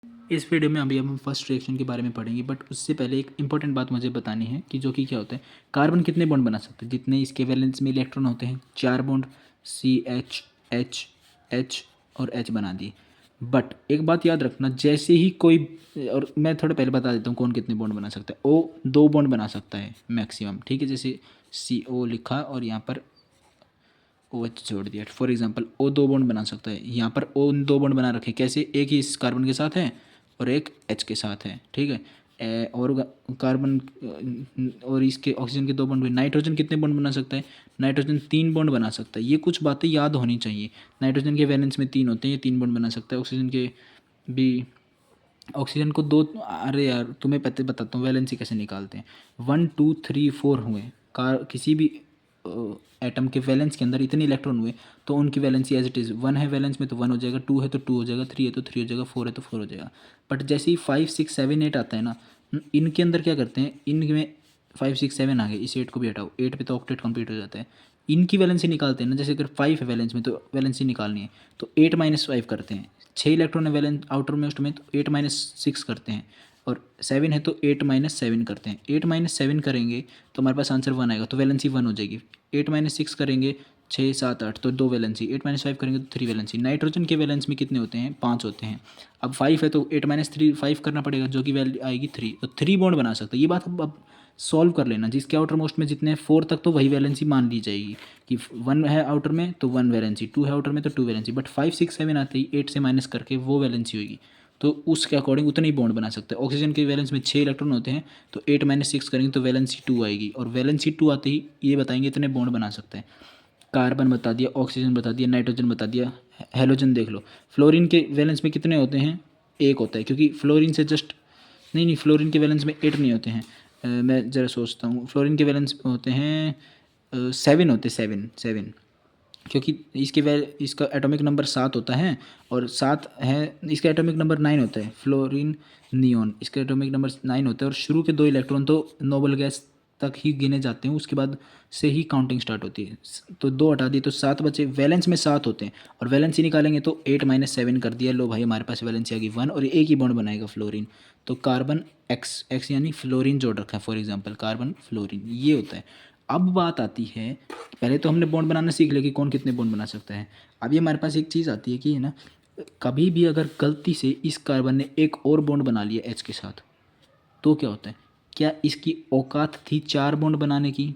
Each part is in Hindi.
इस वीडियो में अभी हम फर्स्ट रिएक्शन के बारे में पढ़ेंगे, बट उससे पहले एक इंपॉर्टेंट बात मुझे बतानी है कि जो कि क्या होता है, कार्बन कितने बॉन्ड बना सकते हैं। जितने इसके वैलेंस में इलेक्ट्रॉन होते हैं, 4 बॉन्ड, CH H H और H बना दिए। बट एक बात याद रखना, जैसे ही कोई, और मैं थोड़ा पहले बता देता हूँ कौन कितने बॉन्ड बना सकता है। O 2 बॉन्ड बना सकता है मैक्सिमम, ठीक है। जैसे CO लिखा और यहाँ पर OH जोड़ दिया, फॉर एग्जांपल O 2 बॉन्ड बना सकता है। यहाँ पर O 2 बॉन्ड बना रखे, कैसे, एक ही इस कार्बन के साथ है और एक H के साथ है, ठीक है। और कार्बन और इसके ऑक्सीजन के 2 बॉन्ड भी। नाइट्रोजन कितने बॉन्ड बना सकता है? नाइट्रोजन 3 बॉन्ड बना सकता है। ये कुछ बातें याद होनी चाहिए। नाइट्रोजन के वैलेंस में 3 होते हैं, ये 3 बॉन्ड बना सकता है। ऑक्सीजन के भी, ऑक्सीजन को 2, अरे यार तुम्हें पता बताता हूँ वैलेंसी कैसे निकालते हैं। 1 2 3 4 हुए किसी भी एटम के वैलेंस के अंदर इतने इलेक्ट्रॉन हुए तो उनकी वैलेंसी एज इट इज़ 1 है वैलेंस में तो 1 हो जाएगा, 2 है तो 2 हो जाएगा, 3 है तो 3 हो जाएगा, 4 है तो 4 हो जाएगा। बट जैसे ही 5 6 7 8 आता है ना, इनके अंदर क्या करते हैं, इनमें 5 6 7 आ गए, इस 8 को भी हटाओ, 8 पे तो ऑक्टेट कंप्लीट हो जाता है। इनकी वैलेंसी निकालते हैं ना, जैसे अगर 5 है वैलेंस में तो वैलेंसी निकालनी है तो 8 -5 करते हैं। 6 इलेक्ट्रॉन है वैलेंस आउटर मोस्ट में तो 8 -6 करते हैं, और 7 है तो 8 -7 करते हैं। 8 -7 करेंगे तो हमारे पास आंसर 1 आएगा, तो वैलेंसी 1 हो जाएगी। 8 -6 करेंगे, 6 7 8 तो 2 वैलेंसी। 8 -5 करेंगे तो 3 वैलेंसी। नाइट्रोजन के वैलेंस में कितने होते हैं? 5 होते हैं। अब 5 है तो 8 -3 5 करना पड़ेगा, जो कि वैल्यू आएगी 3, तो 3 बॉन्ड बना सकते हैं। ये बात अब सॉल्व कर लेना, जिसके आउटर मोस्ट में जितने 4 तक तो वही वैलेंसी मान ली जाएगी कि 1 है आउटर में तो 1 वैलेंसी, 2 है आउटर में तो 2 वैलेंसी। बट 5 6 7 आते ही 8 से माइनस करके वो वैलेंसी होगी, तो उसके अकॉर्डिंग उतने ही बॉन्ड बना सकते हैं। ऑक्सीजन के वैलेंस में 6 इलेक्ट्रॉन होते हैं तो 8 -6 करेंगे तो वैलेंसी 2 आएगी, और वैलेंसी 2 आते ही ये बताएंगे इतने बॉन्ड बना सकते हैं। कार्बन बता दिया, ऑक्सीजन बता दिया, नाइट्रोजन बता दिया, हेलोजन देख लो। फ्लोरीन के वैलेंस में कितने होते हैं? 1 होता है, क्योंकि फ्लोरीन से जस्ट, नहीं नहीं, फ्लोरीन के वैलेंस में 8 नहीं होते हैं। मैं ज़रा सोचता हूँ, फ्लोरीन के वैलेंस होते हैं 7 होते, 7 7, क्योंकि इसका एटॉमिक नंबर 7 होता है, और 7 है, इसका एटॉमिक नंबर 9 होता है। फ्लोरीन नियॉन, इसका एटॉमिक नंबर 9 होता है, और शुरू के 2 इलेक्ट्रॉन तो नोबल गैस तक ही गिने जाते हैं, उसके बाद से ही काउंटिंग स्टार्ट होती है। तो 2 हटा दिए तो 7 बचे, वैलेंस में 7 होते हैं, और वैलेंसी निकालेंगे तो 8 -7 कर दिया। लो भाई, हमारे पास वैलेंसी आ गई 1, और एक ही बॉन्ड बनाएगा फ्लोरीन, तो कार्बन एक्स एक्स यानी फ्लोरीन जोड़ रखा है, फॉर एग्जाम्पल कार्बन फ्लोरीन, ये होता है। अब बात आती है, पहले तो हमने बॉन्ड बनाना सीख लिया कि कौन कितने बॉन्ड बना सकता है। अभी हमारे पास एक चीज़ आती है कि, है ना, कभी भी अगर गलती से इस कार्बन ने एक और बॉन्ड बना लिया H के साथ, तो क्या होता है? क्या इसकी औकात थी 4 बॉन्ड बनाने की?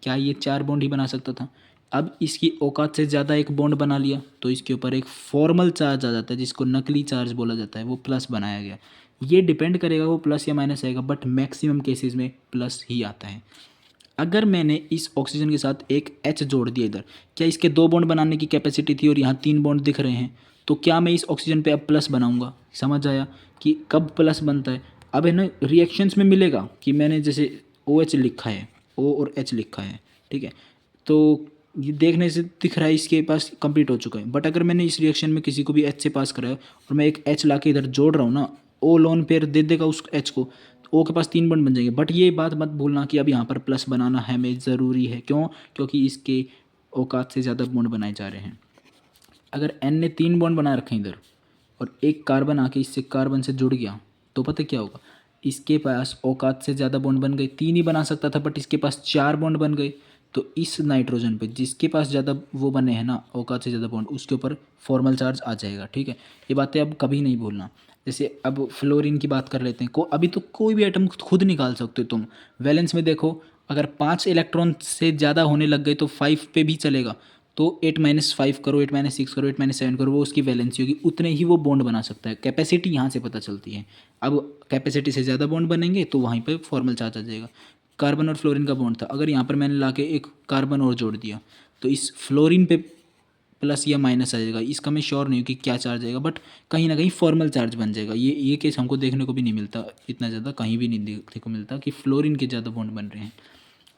क्या ये 4 बॉन्ड ही बना सकता था? अब इसकी औकात से ज़्यादा एक बॉन्ड बना लिया तो इसके ऊपर एक फॉर्मल चार्ज आ जाता है, जिसको नकली चार्ज बोला जाता है, वो प्लस बनाया गया। ये डिपेंड करेगा वो प्लस या माइनस आएगा, बट मैक्सिमम केसेस में प्लस ही आता है। अगर मैंने इस ऑक्सीजन के साथ एक H जोड़ दिया इधर, क्या इसके 2 बॉन्ड बनाने की कैपेसिटी थी और यहाँ 3 बॉन्ड दिख रहे हैं, तो क्या मैं इस ऑक्सीजन पे अब प्लस बनाऊंगा? समझ आया कि कब प्लस बनता है? अब है ना, रिएक्शंस में मिलेगा कि मैंने जैसे OH लिखा है, O और H लिखा है, ठीक है, तो ये देखने से दिख रहा है इसके पास कंप्लीट हो चुका है। बट अगर मैंने इस रिएक्शन में किसी को भी H से पास कराया और मैं एक H ला के इधर जोड़ रहा हूँ ना, O लोन पेयर दे देगा उस H को, तो O के पास 3 बॉन्ड बन जाएंगे। बट ये बात मत भूलना कि अब यहाँ पर प्लस बनाना हमें ज़रूरी है। क्यों? क्योंकि इसके औकात से ज़्यादा बॉन्ड बनाए जा रहे हैं। अगर N ने 3 बॉन्ड बना रखे हैं इधर, और एक कार्बन आके इससे कार्बन से जुड़ गया, तो पता क्या होगा? इसके पास औकात से ज़्यादा बॉन्ड बन गए। 3 ही बना सकता था बट इसके पास 4 बॉन्ड बन गए। तो इस नाइट्रोजन पे जिसके पास ज़्यादा वो बने हैं ना, औकात से ज़्यादा बॉन्ड, उसके ऊपर फॉर्मल चार्ज आ जाएगा, ठीक है। ये बातें अब कभी नहीं भूलना। जैसे अब फ्लोरीन की बात कर लेते हैं, अभी तो कोई भी एटम खुद निकाल सकते हो तुम। वैलेंस में देखो, अगर 5 इलेक्ट्रॉन से ज़्यादा होने लग गए तो 5 पे भी चलेगा, तो 8 -5 करो, 8 -6 करो, 8 -7 करो, वो उसकी वैलेंसी होगी, उतने ही वो बॉन्ड बना सकता है। कैपेसिटी यहाँ से पता चलती है। अब कैपेसिटी से ज़्यादा बॉन्ड बनेंगे तो वहीं पे फॉर्मल चार्ज आ जाएगा। कार्बन और फ्लोरीन का बॉन्ड था, अगर यहाँ पर मैंने ला के एक कार्बन और जोड़ दिया तो इस फ्लोरीन पे प्लस या माइनस आ जाएगा। इसका मैं श्योर नहीं हूँ कि क्या चार्ज आएगा, बट कहीं ना कहीं फॉर्मल चार्ज बन जाएगा। ये केस हमको देखने को भी नहीं मिलता इतना ज़्यादा, कहीं भी नहीं देखने को मिलता कि फ्लोरीन के ज़्यादा बॉन्ड बन रहे हैं।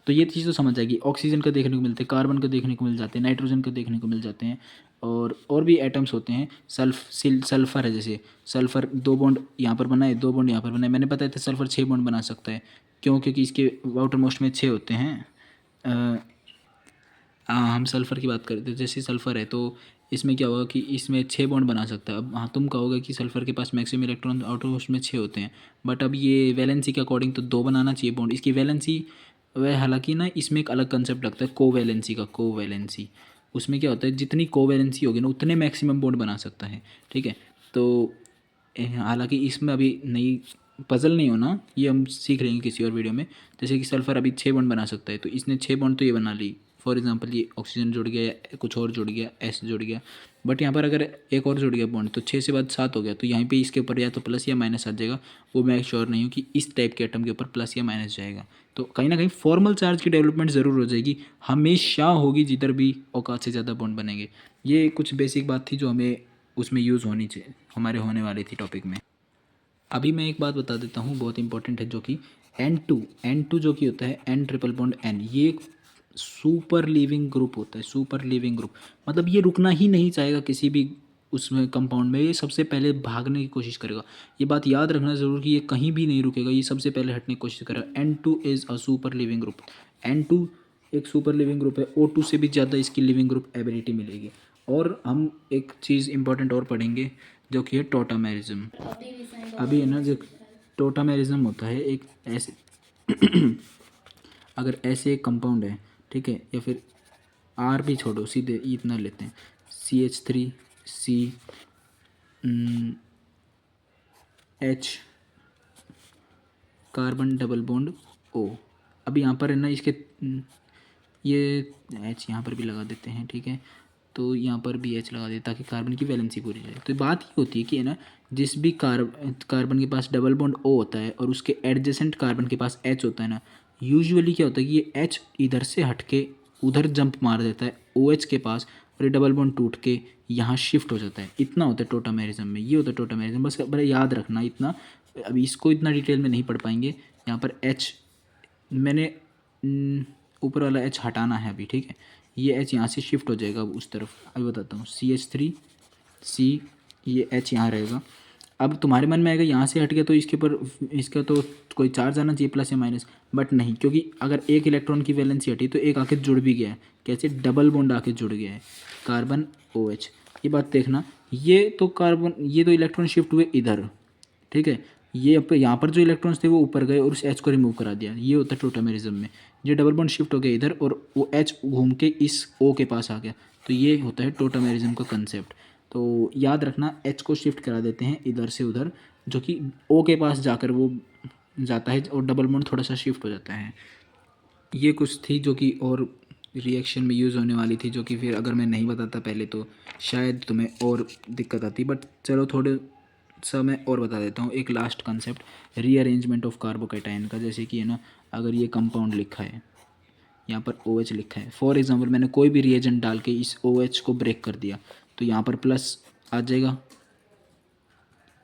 तो ये चीज़ तो समझ आएगी। ऑक्सीजन का देखने को मिलते हैं, कार्बन का देखने को मिल जाते हैं, नाइट्रोजन का देखने को मिल जाते हैं, और भी एटम्स होते हैं। सल्फर है, जैसे सल्फर 2 बॉन्ड यहाँ पर बनाए, 2 बॉन्ड यहाँ पर बनाए। मैंने बताया था सल्फर 6 बॉन्ड बना सकता है। क्यों? क्योंकि इसके आउटर मोस्ट में 6 होते हैं। हाँ, हम सल्फ़र की बात करते हैं। जैसे सल्फ़र है तो इसमें क्या होगा कि इसमें 6 बॉन्ड बना सकता है। अब हाँ, तुम कहोगे कि सल्फर के पास मैक्सिमम इलेक्ट्रॉन आउटर मोस्ट में 6 होते हैं, बट अब ये वैलेंसी के अकॉर्डिंग तो 2 बनाना चाहिए बॉन्ड। इसकी वैलेंसी वह, हालांकि ना इसमें एक अलग कंसेप्ट लगता है कोवैलेंसी का। कोवैलेंसी उसमें क्या होता है, जितनी कोवैलेंसी होगी ना उतने मैक्सिमम बॉन्ड बना सकता है, ठीक है। तो हालांकि इसमें अभी नई पजल नहीं होना, ये हम सीख रहेंगे किसी और वीडियो में। जैसे कि सल्फर अभी 6 बॉन्ड बना सकता है, तो इसने 6 बॉन्ड तो ये बना ली, फॉर एग्जांपल ये ऑक्सीजन जुड़ गया या कुछ और जुड़ गया, एस जुड़ गया, बट यहाँ पर अगर एक और जुड़ गया बॉन्ड तो 6 से बाद 7 हो गया, तो यहाँ पे इसके ऊपर या तो प्लस या माइनस आ जाएगा। वो मैं श्योर नहीं हूँ कि इस टाइप के एटम के ऊपर प्लस या माइनस जाएगा। तो कहीं ना कहीं फॉर्मल चार्ज की डेवलपमेंट ज़रूर हो जाएगी, हमेशा होगी जिधर भी औकात से ज़्यादा बॉन्ड बनेंगे। ये कुछ बेसिक बात थी जो हमें उसमें यूज़ होनी चाहिए, हमारे होने वाली थी टॉपिक में। अभी मैं एक बात बता देता हूँ, बहुत इंपॉर्टेंट है, जो कि N2 जो कि होता है N ट्रिपल बॉन्ड N, ये एक सुपर लिविंग ग्रुप होता है। सुपर लिविंग ग्रुप मतलब ये रुकना ही नहीं चाहेगा किसी भी उसमें कंपाउंड में, ये सबसे पहले भागने की कोशिश करेगा। ये बात याद रखना ज़रूर कि ये कहीं भी नहीं रुकेगा, ये सबसे पहले हटने की कोशिश करेगा। N2 is a super leaving group. N2 एक सुपर लिविंग ग्रुप है, O2 से भी ज़्यादा इसकी लिविंग ग्रुप एबिलिटी मिलेगी। और हम एक चीज़ इंपॉर्टेंट और पढ़ेंगे जो कि है टोटामेरिज्म। अभी है ना, जो टोटामेरिज्म होता है एक ऐसे अगर ऐसे एक कंपाउंड है, ठीक है, या फिर आर भी छोड़ो, सीधे इतना लेते हैं, CH3C H carbon double bond O। अब यहाँ पर है ना इसके ये H यहाँ पर भी लगा देते हैं, ठीक है, तो यहाँ पर भी H लगा देते ताकि कार्बन की वैलेंसी पूरी जाए। तो बात ये होती है कि है ना, जिस भी कार्बन के पास डबल बॉन्ड O होता है और उसके एडजेसेंट कार्बन के पास H होता है ना, यूजुअली क्या होता है कि ये H इधर से हट के उधर जंप मार देता है OH के पास, और ये डबल बॉन्ड टूट के यहाँ शिफ्ट हो जाता है। इतना होता है टोटामेरिज्म में, ये होता है टोटामेरिज्म। बस बड़े याद रखना इतना, अभी इसको इतना डिटेल में नहीं पढ़ पाएंगे। यहाँ पर H मैंने ऊपर वाला H हटाना है अभी, ठीक है, ये H यहाँ से शिफ्ट हो जाएगा अब उस तरफ। अभी बताता हूँ, CH3C, ये H यहाँ रहेगा। अब तुम्हारे मन में आएगा यहाँ से हट गया तो इसके ऊपर इसका तो कोई चार्ज आना चाहिए प्लस या माइनस, बट नहीं, क्योंकि अगर एक इलेक्ट्रॉन की वैलेंसी हटी तो एक आके जुड़ भी गया है। कैसे? डबल बॉन्ड आके जुड़ गया है, कार्बन OH। ये बात देखना, ये तो कार्बन, ये तो इलेक्ट्रॉन शिफ्ट हुए इधर, ठीक है, ये अब यहाँ पर जो इलेक्ट्रॉन्स थे वो ऊपर गए और उस H को रिमूव करा दिया। ये होता है टोटामेरिज्म में, ये डबल बॉन्ड शिफ्ट हो गया इधर और वो H घूम के इस O के पास आ गया। तो ये होता है टोटामेरिज्म का कंसेप्ट। तो याद रखना, H को शिफ्ट करा देते हैं इधर से उधर, जो कि O के पास जाकर वो जाता है और डबल बॉन्ड थोड़ा सा शिफ्ट हो जाता है। ये कुछ थी जो कि और रिएक्शन में यूज़ होने वाली थी, जो कि फिर अगर मैं नहीं बताता पहले तो शायद तुम्हें और दिक्कत आती, बट चलो थोड़े सा मैं और बता देता हूँ। एक last concept, rearrangement of carbocation का। जैसे कि है ना, अगर ये कंपाउंड लिखा है, यहाँ पर OH लिखा है, फॉर एग्जांपल मैंने कोई भी रिएजेंट डाल के इस OH को ब्रेक कर दिया तो यहाँ पर प्लस आ जाएगा,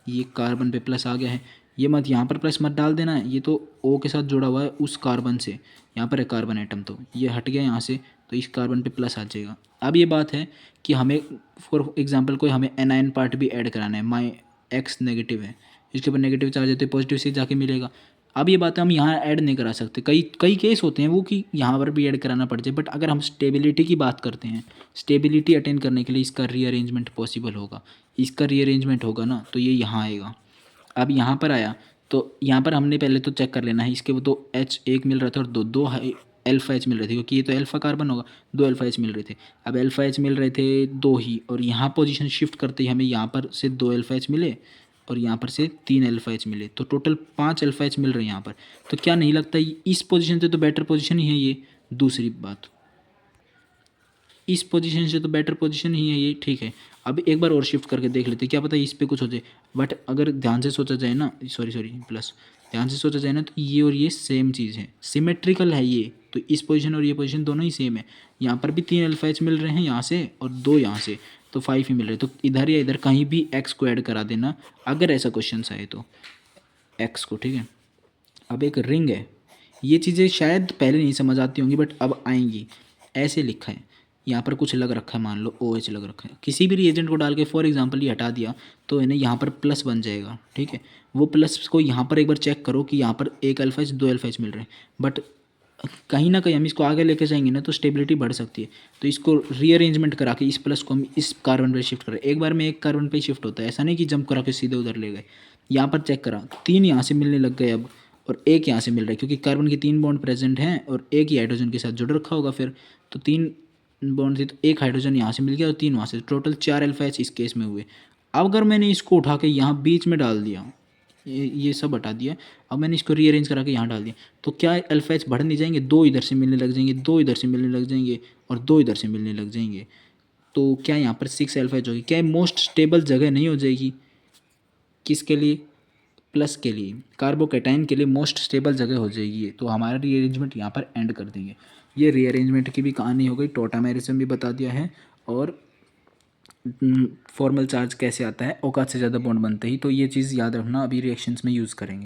ये कार्बन पे प्लस आ गया है। ये मत यहाँ पर प्लस मत डाल देना है, ये तो O के साथ जुड़ा हुआ है उस कार्बन से, यहाँ पर है कार्बन एटम, तो ये हट गया यहाँ से तो इस कार्बन पे प्लस आ जाएगा। अब ये बात है कि हमें फॉर एग्जांपल कोई हमें एनायन पार्ट भी ऐड कराना है, माई X नेगेटिव है, इसके ऊपर नेगेटिव चार्ज है तो पॉजिटिव से जाके मिलेगा। अब ये बात हम यहाँ ऐड नहीं करा सकते, कई कई केस होते हैं वो कि यहाँ पर भी ऐड कराना पड़ जाए, बट अगर हम स्टेबिलिटी की बात करते हैं, स्टेबिलिटी अटेन करने के लिए इसका रीअरेंजमेंट पॉसिबल होगा। इसका रीअरेंजमेंट होगा ना तो ये यहाँ आएगा। अब यहाँ पर आया तो यहाँ पर हमने पहले तो चेक कर लेना है, इसके वो तो H एक मिल रहा था और दो अल्फा H मिल रहे थे, क्योंकि ये तो अल्फा कार्बन होगा, 2 अल्फा H मिल रहे थे। अब अल्फा H मिल रहे थे 2 ही, और यहाँ पोजीशन शिफ्ट करते ही हमें यहाँ पर से 2 अल्फा H मिले और यहाँ पर से 3 अल्फा H मिले, तो टोटल 5 अल्फा H मिल रहे हैं यहाँ पर। तो क्या नहीं लगता इस पोजीशन से तो बेटर पोजीशन ही है ये। दूसरी बात, इस पोजीशन से तो बेटर पोजीशन ही है ये, ठीक है। अब एक बार और शिफ्ट करके देख लेते, क्या पता इस पे कुछ हो जाए। बट अगर ध्यान से सोचा जाए ना, सॉरी प्लस, ध्यान से सोचा जाए ना तो ये और ये सेम चीज़ है, सिमेट्रिकल है ये। तो इस पोजीशन और ये पोजीशन दोनों ही सेम है। यहाँ पर भी 3 अल्फा H मिल रहे हैं यहाँ से और 2 यहाँ से, तो 5 ही मिल रहे हैं। तो इधर या इधर कहीं भी X को ऐड करा देना अगर ऐसा क्वेश्चन आए तो, X को, ठीक है। अब एक रिंग है, ये चीज़ें शायद पहले नहीं समझ आती होंगी बट अब आएंगी। ऐसे लिखा है, यहाँ पर कुछ लग रखा है, मान लो OH लग रखा है, किसी भी रिएजेंट को डाल के फॉर एग्जांपल ये हटा दिया तो इन्हें यहाँ पर प्लस बन जाएगा, ठीक है। वो प्लस को यहाँ पर एक बार चेक करो कि यहाँ पर 1 अल्फा H 2 अल्फा H मिल रहे हैं, बट कहीं ना कहीं हम इसको आगे लेके जाएंगे ना तो स्टेबिलिटी बढ़ सकती है। तो इसको रीअरेंजमेंट करा के इस प्लस को हम इस कार्बन पे शिफ्ट करें। एक बार में एक कार्बन पे शिफ्ट होता है, ऐसा नहीं कि जंप करा के सीधे उधर ले गए। यहाँ पर चेक करा, 3 यहाँ से मिलने लग गए अब, और एक यहाँ से मिल रहा है क्योंकि कार्बन के 3 बॉन्ड प्रेजेंट हैं और एक ही हाइड्रोजन के साथ जुड़ रखा होगा फिर। तो 3 बॉन्ड थे तो एक हाइड्रोजन यहाँ से मिल गया और 3 वहाँ से, टोटल 4 अल्फा एच इस केस में हुए। अब अगर मैंने इसको उठा के यहाँ बीच में डाल दिया, ये सब हटा दिया, अब मैंने इसको रीअरेंज करा के यहाँ डाल दिया, तो क्या अल्फा एच बढ़ नहीं जाएंगे? 2 इधर से मिलने लग जाएंगे, 2 इधर से मिलने लग जाएंगे और 2 इधर से मिलने लग जाएंगे। तो क्या यहाँ पर 6 अल्फा एच होगी? क्या मोस्ट स्टेबल जगह नहीं हो जाएगी? किसके लिए? प्लस के लिए, कार्बोकेटाइन के लिए मोस्ट स्टेबल जगह हो जाएगी ये। तो हमारा रीअरेंजमेंट यहाँ पर एंड कर देंगे। ये रीअरेंजमेंट की भी कहानी हो गई, टॉटामेरिज्म भी बता दिया है, और फॉर्मल चार्ज कैसे आता है, औकात से ज़्यादा बॉन्ड बनते ही। तो ये चीज़ याद रखना, अभी रिएक्शंस में यूज़ करेंगे।